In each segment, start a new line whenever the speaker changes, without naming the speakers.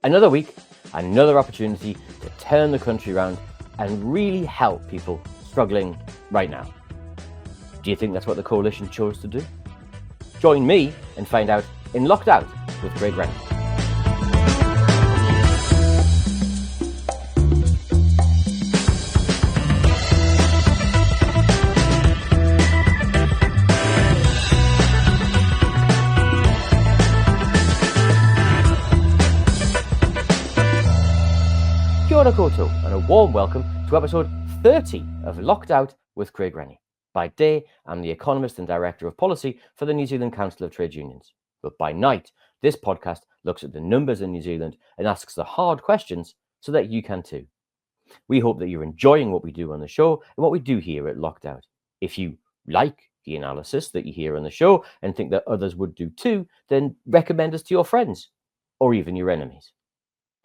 Another week, another opportunity to turn the country around and really help people struggling right now. Do you think that's what the coalition chose to do? Join me and find out in Locked Out with Craig Renney. Kia ora koutou, and a warm welcome to episode 30 of Locked Out with Craig Renney. By day, I'm the economist and director of policy for the New Zealand Council of Trade Unions. But by night, this podcast looks at the numbers in New Zealand and asks the hard questions so that you can too. We hope that you're enjoying what we do on the show and what we do here at Locked Out. If you like the analysis that you hear on the show and think that others would do too, then recommend us to your friends or even your enemies.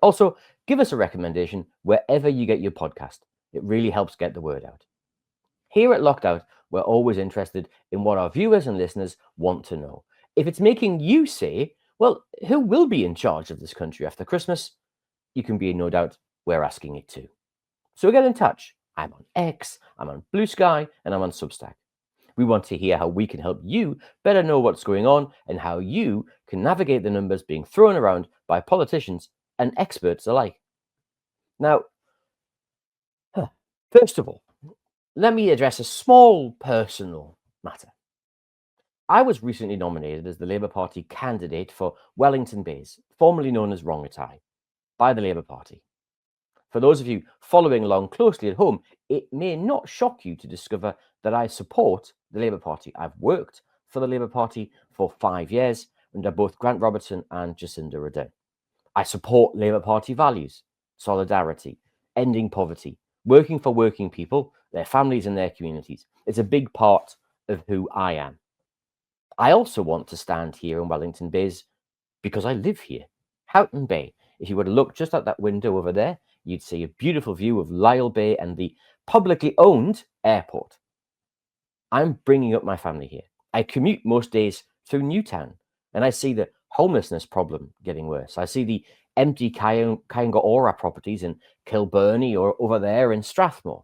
Also, give us a recommendation wherever you get your podcast. It really helps get the word out. Here at Locked Out, we're always interested in what our viewers and listeners want to know. If it's making you say, well, who will be in charge of this country after Christmas? You can be in no doubt we're asking it too. So get in touch. I'm on X, I'm on Blue Sky, and I'm on Substack. We want to hear how we can help you better know what's going on and how you can navigate the numbers being thrown around by politicians and experts alike. Now, first of all, let me address a small personal matter. I was recently nominated as the Labour Party candidate for Wellington Bays, formerly known as Rongotai, by the Labour Party. For those of you following along closely at home, it may not shock you to discover that I support the Labour Party. I've worked for the Labour Party for 5 years under both Grant Robertson and Jacinda Ardern. I support Labour Party values, solidarity, ending poverty, working for working people, their families and their communities. It's a big part of who I am. I also want to stand here in Wellington Bays because I live here. Houghton Bay. If you were to look just out that window over there, you'd see a beautiful view of Lyell Bay and the publicly owned airport. I'm bringing up my family here. I commute most days through Newtown, and I see the homelessness problem getting worse. I see the empty Kainga properties in Kilburney or over there in Strathmore.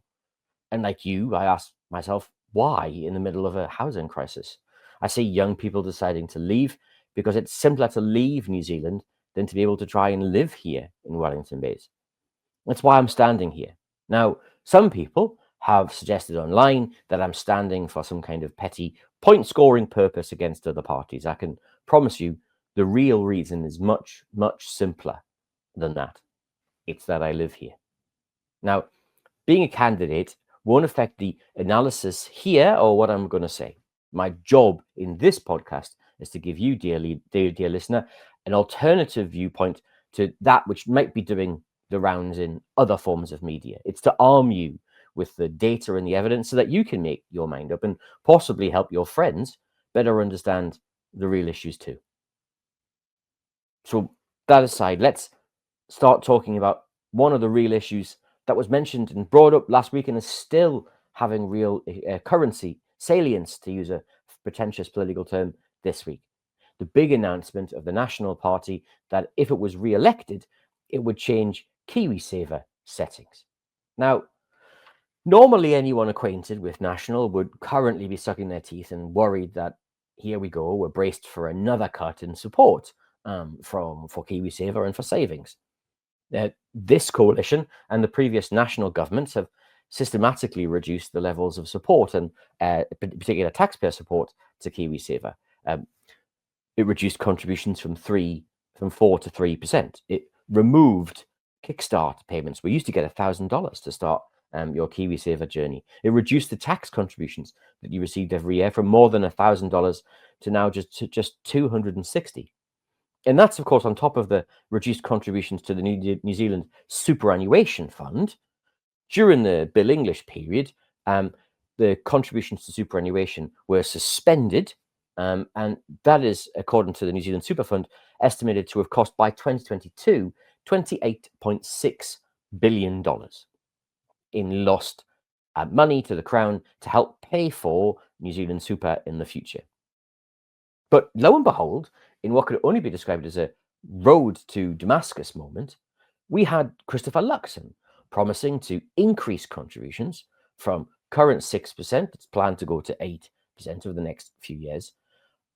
And like you, I ask myself, why in the middle of a housing crisis? I see young people deciding to leave because it's simpler to leave New Zealand than to be able to try and live here in Wellington Bays. That's why I'm standing here. Now, some people have suggested online that I'm standing for some kind of petty point-scoring purpose against other parties. I can promise you the real reason is much, much simpler than that. It's that I live here. Now, being a candidate won't affect the analysis here or what I'm going to say. My job in this podcast is to give you, dear listener, an alternative viewpoint to that which might be doing the rounds in other forms of media. It's to arm you with the data and the evidence so that you can make your mind up and possibly help your friends better understand the real issues too. So that aside, let's start talking about one of the real issues that was mentioned and brought up last week and is still having real currency salience, to use a pretentious political term, this week. The big announcement of the National Party that if it was re-elected, it would change Kiwisaver settings. Now, normally anyone acquainted with National would currently be sucking their teeth and worried that here we go, we're braced for another cut in support for Kiwisaver and for savings. This coalition and the previous national governments have systematically reduced the levels of support and particular taxpayer support to Kiwisaver. It reduced contributions from 4 to 3%. It removed kickstart payments. We used to get $1,000 to start your Kiwisaver journey. It reduced the tax contributions that you received every year from more than $1,000 to now just $260. And that's, of course, on top of the reduced contributions to the New Zealand Superannuation Fund. During the Bill English period, the contributions to superannuation were suspended, and that is, according to the New Zealand Super Fund, estimated to have cost by 2022 $28.6 billion in lost money to the Crown to help pay for New Zealand Super in the future. But lo and behold, in what could only be described as a road to Damascus moment, we had Christopher Luxon promising to increase contributions from current 6%, it's planned to go to 8% over the next few years,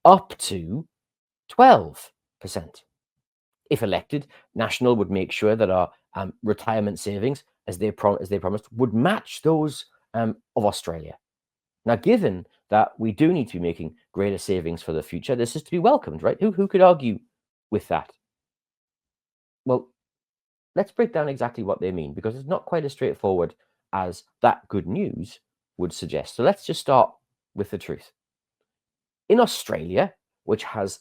up to 12%. If elected, National would make sure that our retirement savings, as they promised, would match those of Australia. Now, given that we do need to be making greater savings for the future, this is to be welcomed, right? Who could argue with that? Well, let's break down exactly what they mean, because it's not quite as straightforward as that good news would suggest. So let's just start with the truth. In Australia, which has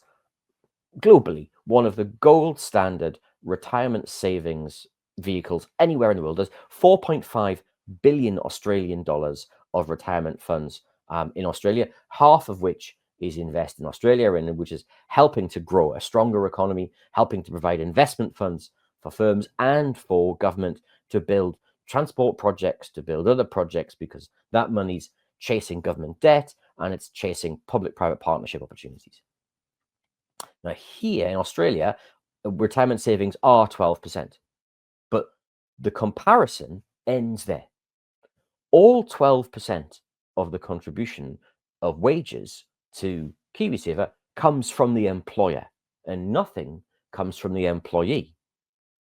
globally one of the gold standard retirement savings vehicles anywhere in the world, there's 4.5 billion Australian dollars of retirement funds in Australia, half of which is invest in Australia, and which is helping to grow a stronger economy, helping to provide investment funds for firms and for government to build transport projects, to build other projects, because that money's chasing government debt and it's chasing public-private partnership opportunities. Now, here in Australia, retirement savings are 12%, but the comparison ends there. All 12% of the contribution of wages to Kiwisaver comes from the employer, and nothing comes from the employee.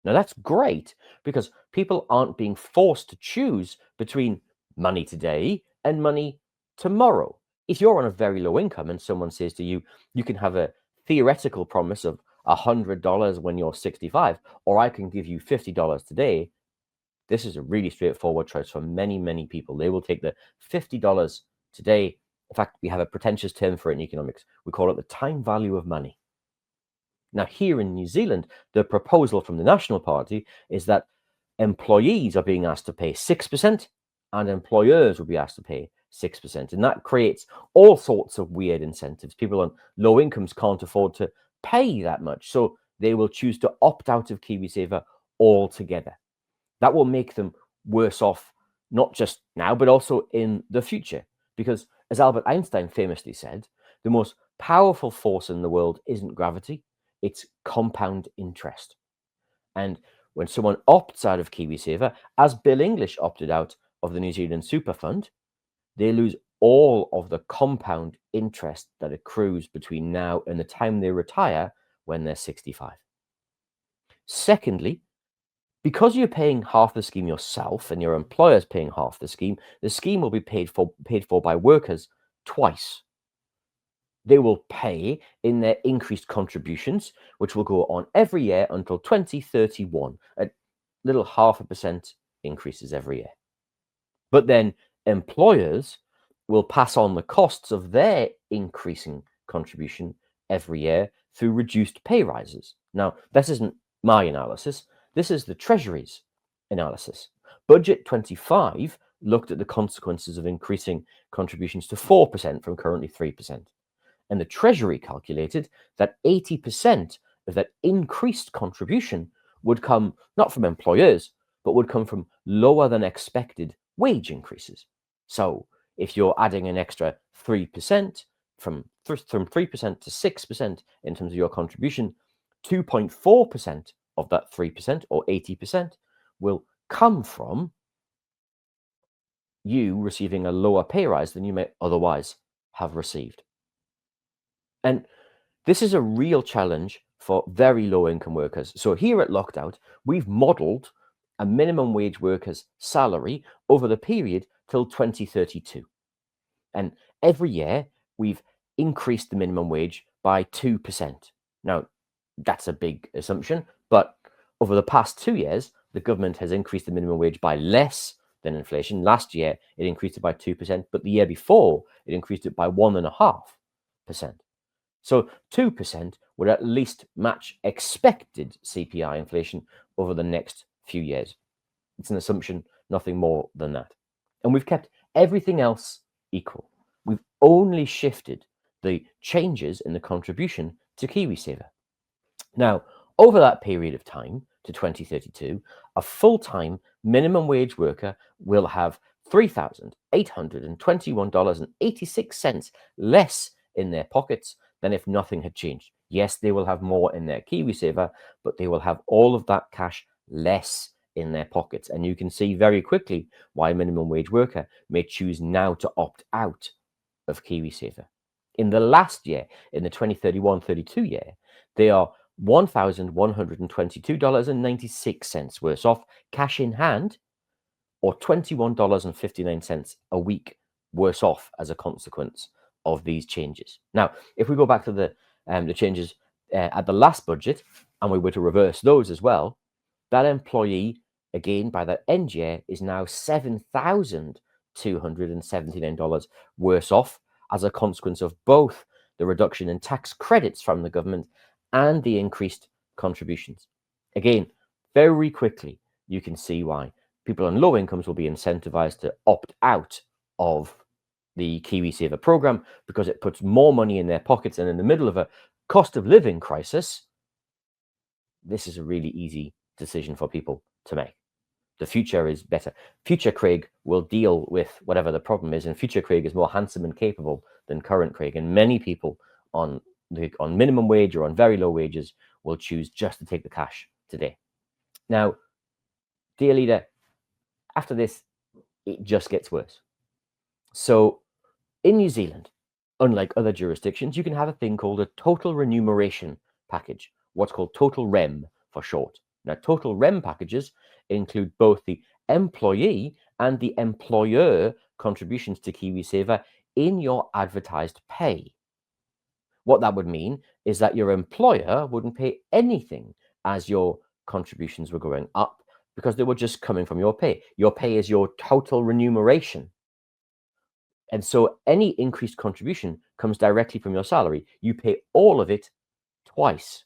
Now, that's great because people aren't being forced to choose between money today and money tomorrow. If you're on a very low income and someone says to you, you can have a theoretical promise of $100 when you're 65, or I can give you $50 today, this is a really straightforward choice for many, many people. They will take the $50 today. In fact, we have a pretentious term for it in economics. We call it the time value of money. Now, here in New Zealand, the proposal from the National Party is that employees are being asked to pay 6% and employers will be asked to pay 6%. And that creates all sorts of weird incentives. People on low incomes can't afford to pay that much, so they will choose to opt out of Kiwisaver altogether. That will make them worse off, not just now, but also in the future. Because, as Albert Einstein famously said, the most powerful force in the world isn't gravity, it's compound interest. And when someone opts out of Kiwisaver, as Bill English opted out of the New Zealand Super Fund, they lose all of the compound interest that accrues between now and the time they retire when they're 65. Secondly, because you're paying half the scheme yourself and your employer's paying half the scheme will be paid for by workers twice. They will pay in their increased contributions, which will go on every year until 2031, at little 0.5% increases every year. But then employers will pass on the costs of their increasing contribution every year through reduced pay rises. Now, this isn't my analysis. This is the Treasury's analysis. Budget 25 looked at the consequences of increasing contributions to 4% from currently 3%. And the Treasury calculated that 80% of that increased contribution would come not from employers, but would come from lower than expected wage increases. So if you're adding an extra 3% from 3% to 6% in terms of your contribution, 2.4% of that 3% or 80% will come from you receiving a lower pay rise than you may otherwise have received. And this is a real challenge for very low income workers. So here at Lockout, we've modeled a minimum wage worker's salary over the period till 2032. And every year we've increased the minimum wage by 2%. Now, that's a big assumption, but over the past 2 years, the government has increased the minimum wage by less than inflation. Last year, it increased it by 2%, but the year before, it increased it by 1.5%. So 2% would at least match expected CPI inflation over the next few years. It's an assumption, nothing more than that. And we've kept everything else equal. We've only shifted the changes in the contribution to Kiwisaver. Now, over that period of time to 2032, a full-time minimum wage worker will have $3,821.86 less in their pockets than if nothing had changed. Yes, they will have more in their Kiwisaver, but they will have all of that cash less in their pockets. And you can see very quickly why a minimum wage worker may choose now to opt out of Kiwisaver. In the last year, in the 2031-32 year, they are $1,122.96 worse off cash in hand, or $21.59 a week worse off as a consequence of these changes. Now, if we go back to the changes at the last budget, and we were to reverse those as well, that employee, again, by that end year, is now $7,279 worse off as a consequence of both the reduction in tax credits from the government and the increased contributions. Again, very quickly, you can see why people on low incomes will be incentivized to opt out of the Kiwisaver program because it puts more money in their pockets. And in the middle of a cost of living crisis, this is a really easy decision for people to make. The future is better. Future Craig will deal with whatever the problem is, and future Craig is more handsome and capable than current Craig. And many people on minimum wage or on very low wages will choose just to take the cash today. Now, dear leader, after this, it just gets worse. So in New Zealand, unlike other jurisdictions, you can have a thing called a total remuneration package, what's called total REM for short. Now, total REM packages include both the employee and the employer contributions to Kiwisaver in your advertised pay. What that would mean is that your employer wouldn't pay anything as your contributions were going up because they were just coming from your pay. Your pay is your total remuneration. And so any increased contribution comes directly from your salary. You pay all of it twice.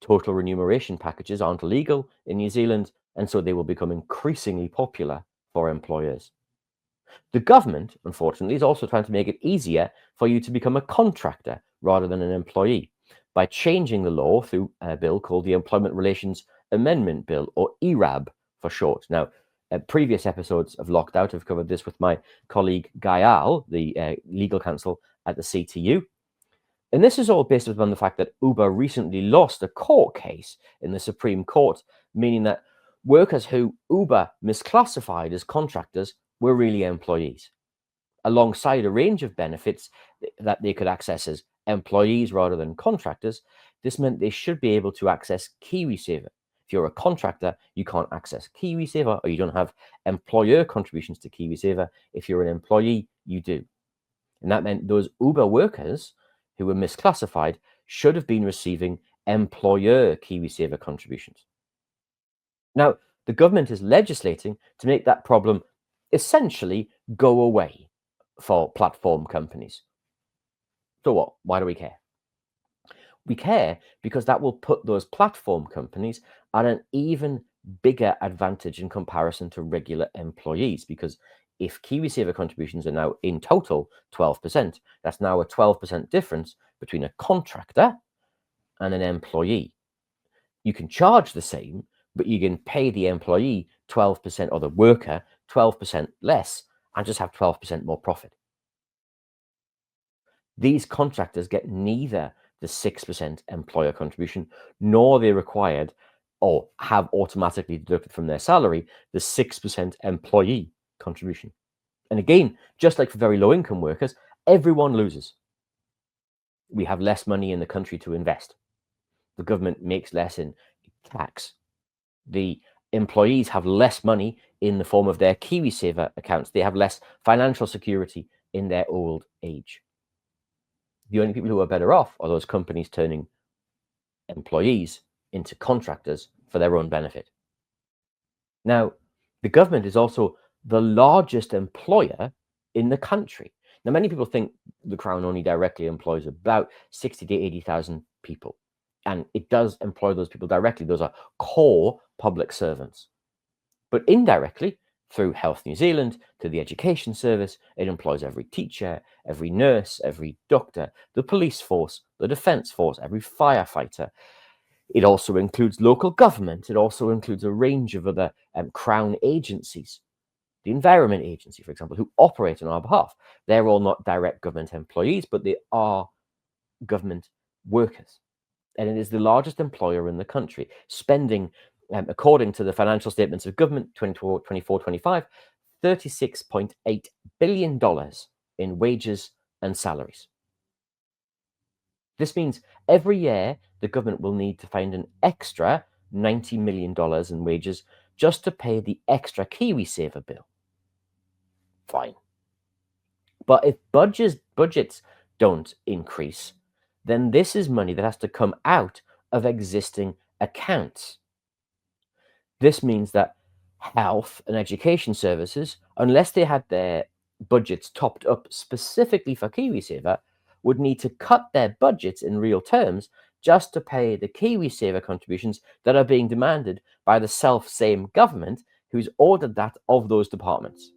Total remuneration packages aren't legal in New Zealand, and so they will become increasingly popular for employers. The government, unfortunately, is also trying to make it easier for you to become a contractor rather than an employee by changing the law through a bill called the Employment Relations Amendment Bill, or ERAB for short. Now, previous episodes of Locked Out have covered this with my colleague Gael, the legal counsel at the CTU. And this is all based upon the fact that Uber recently lost a court case in the Supreme Court, meaning that workers who Uber misclassified as contractors were really employees. Alongside a range of benefits that they could access as employees rather than contractors, this meant they should be able to access Kiwisaver. If you're a contractor, you can't access Kiwisaver, or you don't have employer contributions to Kiwisaver. If you're an employee, you do. And that meant those Uber workers who were misclassified should have been receiving employer Kiwisaver contributions. Now, the government is legislating to make that problem essentially go away for platform companies. So what? Why do we care? We care because that will put those platform companies at an even bigger advantage in comparison to regular employees. Because if Kiwisaver contributions are now in total 12%, that's now a 12% difference between a contractor and an employee. You can charge the same, but you can pay the employee 12%, or the worker 12% less, and just have 12% more profit. These contractors get neither the 6% employer contribution, nor they required or have automatically deducted from their salary the 6% employee contribution. And again, just like for very low income workers, everyone loses. We have less money in the country to invest. The government makes less in tax. The employees have less money in the form of their Kiwisaver accounts. They have less financial security in their old age. The only people who are better off are those companies turning employees into contractors for their own benefit. Now, the government is also the largest employer in the country. Now, many people think the Crown only directly employs about 60 to 80,000 people. And it does employ those people directly. Those are core public servants. But indirectly, through Health New Zealand, to the Education Service, it employs every teacher, every nurse, every doctor, the police force, the defence force, every firefighter. It also includes local government. It also includes a range of other Crown agencies. The Environment Agency, for example, who operate on our behalf. They're all not direct government employees, but they are government workers. And it is the largest employer in the country, spending, according to the financial statements of government 24-25, $36.8 billion in wages and salaries. This means every year the government will need to find an extra $90 million in wages just to pay the extra Kiwisaver bill. Fine. But if budgets don't increase, then this is money that has to come out of existing accounts. This means that health and education services, unless they had their budgets topped up specifically for Kiwisaver, would need to cut their budgets in real terms just to pay the Kiwisaver contributions that are being demanded by the self-same government who's ordered that of those departments.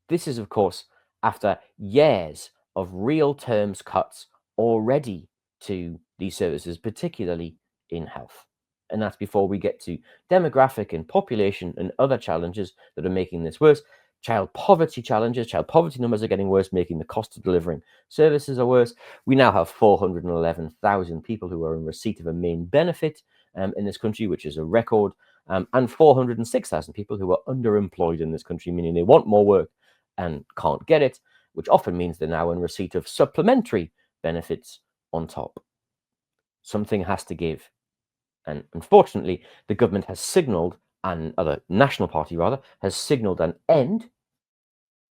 This is, of course, after years of real terms cuts already to these services, particularly in health. And that's before we get to demographic and population and other challenges that are making this worse. Child poverty challenges, child poverty numbers are getting worse, making the cost of delivering services are worse. We now have 411,000 people who are in receipt of a main benefit in this country, which is a record, and 406,000 people who are underemployed in this country, meaning they want more work and can't get it, which often means they're now in receipt of supplementary benefits on top. Something has to give. And unfortunately, the government has signaled, and the National Party rather, has signaled an end,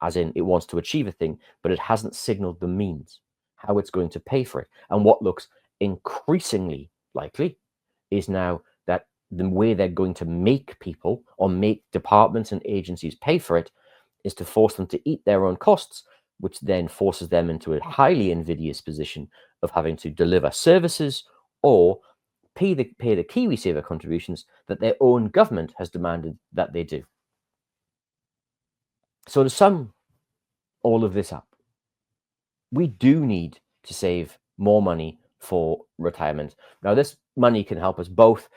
as in it wants to achieve a thing, but it hasn't signaled the means, how it's going to pay for it. And what looks increasingly likely is now that the way they're going to make people or make departments and agencies pay for it is to force them to eat their own costs, which then forces them into a highly invidious position of having to deliver services or pay the Kiwisaver contributions that their own government has demanded that they do. So to sum all of this up, we do need to save more money for retirement. Now, this money can help us both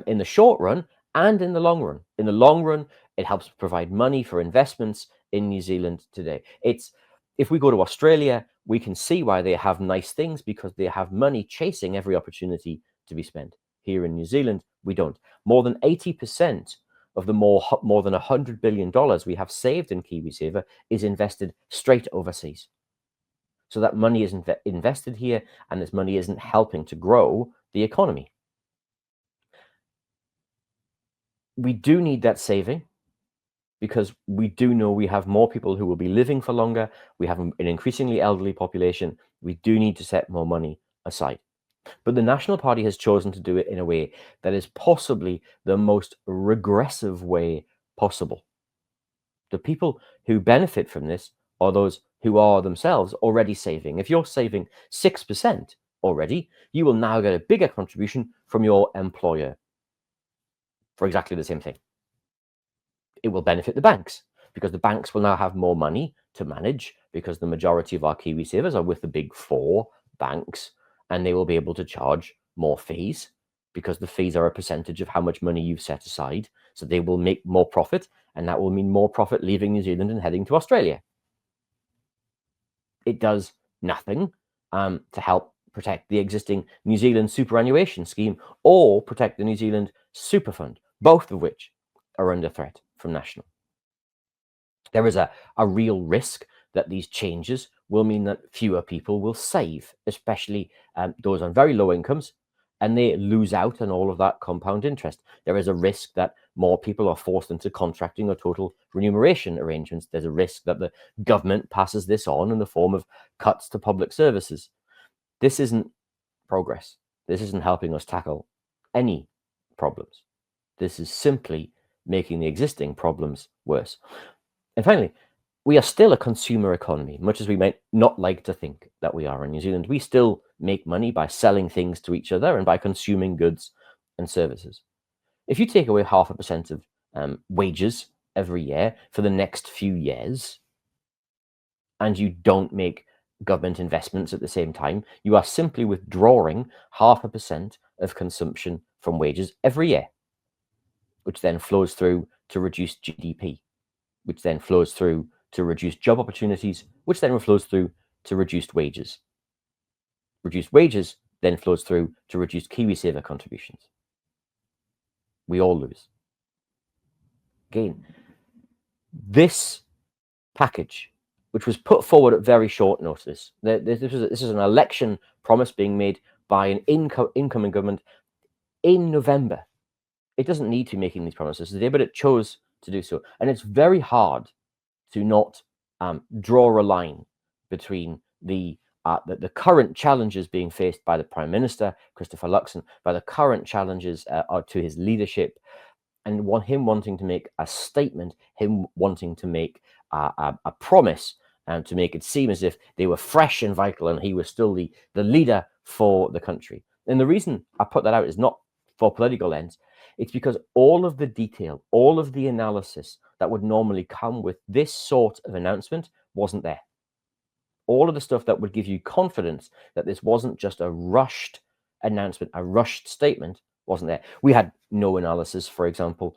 in the short run and in the long run. In the long run, it helps provide money for investments in New Zealand today. If we go to Australia, we can see why they have nice things, because they have money chasing every opportunity to be spent. Here in New Zealand, we don't. More than 80% of the more than $100 billion we have saved in Kiwisaver is invested straight overseas. So that money is invested here, and this money isn't helping to grow the economy. We do need that saving, because we do know we have more people who will be living for longer. We have an increasingly elderly population. We do need to set more money aside. But the National Party has chosen to do it in a way that is possibly the most regressive way possible. The people who benefit from this are those who are themselves already saving. If you're saving 6% already, you will now get a bigger contribution from your employer for exactly the same thing. It will benefit the banks, because the banks will now have more money to manage, because the majority of our Kiwisavers are with the big four banks, and they will be able to charge more fees, because the fees are a percentage of how much money you've set aside. So they will make more profit, and that will mean more profit leaving New Zealand and heading to Australia. It does nothing to help protect the existing New Zealand superannuation scheme or protect the New Zealand Super Fund, both of which are under threat from National. There is a real risk that these changes will mean that fewer people will save, especially those on very low incomes, and they lose out on all of that compound interest. There is a risk that more people are forced into contracting or total remuneration arrangements. There's a risk that the government passes this on in the form of cuts to public services. This isn't progress. This isn't helping us tackle any problems. This is simply making the existing problems worse. And finally, we are still a consumer economy, much as we might not like to think that we are in New Zealand. We still make money by selling things to each other and by consuming goods and services. If you take away 0.5% of wages every year for the next few years, and you don't make government investments at the same time, you are simply withdrawing 0.5% of consumption from wages every year, which then flows through to reduced GDP, which then flows through to reduced job opportunities, which then flows through to reduced wages. Reduced wages then flows through to reduced Kiwisaver contributions. We all lose. Again, this package, which was put forward at very short notice, this is an election promise being made by an incoming government in November. It doesn't need to be making these promises today, but it chose to do so. And it's very hard to not draw a line between the current challenges being faced by the Prime Minister, Christopher Luxon, by the current challenges to his leadership, and him wanting to make a statement, him wanting to make a promise, and to make it seem as if they were fresh and vital and he was still the leader for the country. And the reason I put that out is not for political ends. It's because all of the detail, all of the analysis that would normally come with this sort of announcement wasn't there. All of the stuff that would give you confidence that this wasn't just a rushed announcement, a rushed statement, wasn't there. We had no analysis, for example,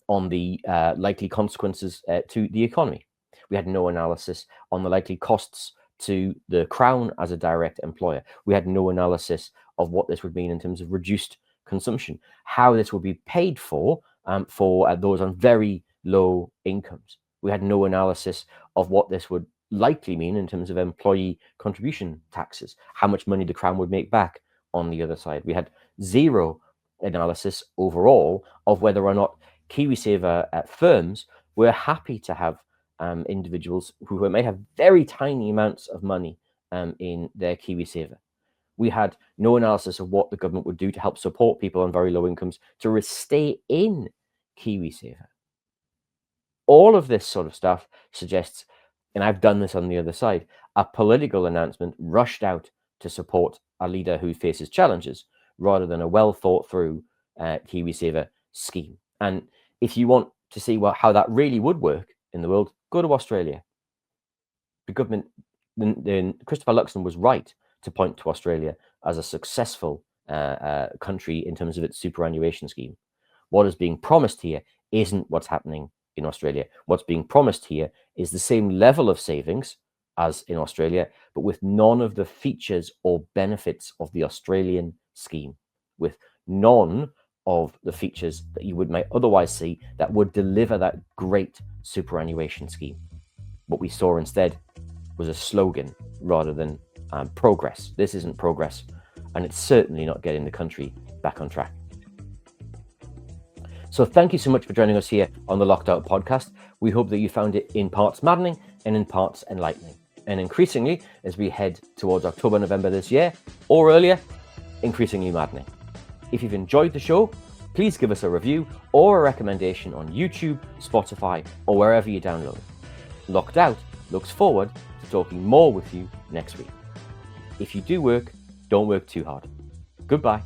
on the likely consequences to the economy. We had no analysis on the likely costs to the Crown as a direct employer. We had no analysis of what this would mean in terms of reduced consumption, how this would be paid for those on very low incomes. We had no analysis of what this would likely mean in terms of employee contribution taxes, how much money the Crown would make back on the other side. We had zero analysis overall of whether or not Kiwisaver firms were happy to have individuals who may have very tiny amounts of money in their Kiwisaver. We had no analysis of what the government would do to help support people on very low incomes to stay in Kiwisaver. All of this sort of stuff suggests, and I've done this on the other side, a political announcement rushed out to support a leader who faces challenges rather than a well thought through Kiwisaver scheme. And if you want to see how that really would work in the world, go to Australia. The government, Christopher Luxon was right to point to Australia as a successful country in terms of its superannuation scheme. What is being promised here isn't what's happening in Australia. What's being promised here is the same level of savings as in Australia, but with none of the features or benefits of the Australian scheme, with none of the features that you might otherwise see that would deliver that great superannuation scheme. What we saw instead was a slogan rather than progress. This isn't progress, and it's certainly not getting the country back on track. So thank you so much for joining us here on the Locked Out podcast. We hope that you found it in parts maddening and in parts enlightening. And increasingly, as we head towards October, November this year, or earlier, increasingly maddening. If you've enjoyed the show, please give us a review or a recommendation on YouTube, Spotify, or wherever you download. Locked Out looks forward to talking more with you next week. If you do work, don't work too hard. Goodbye.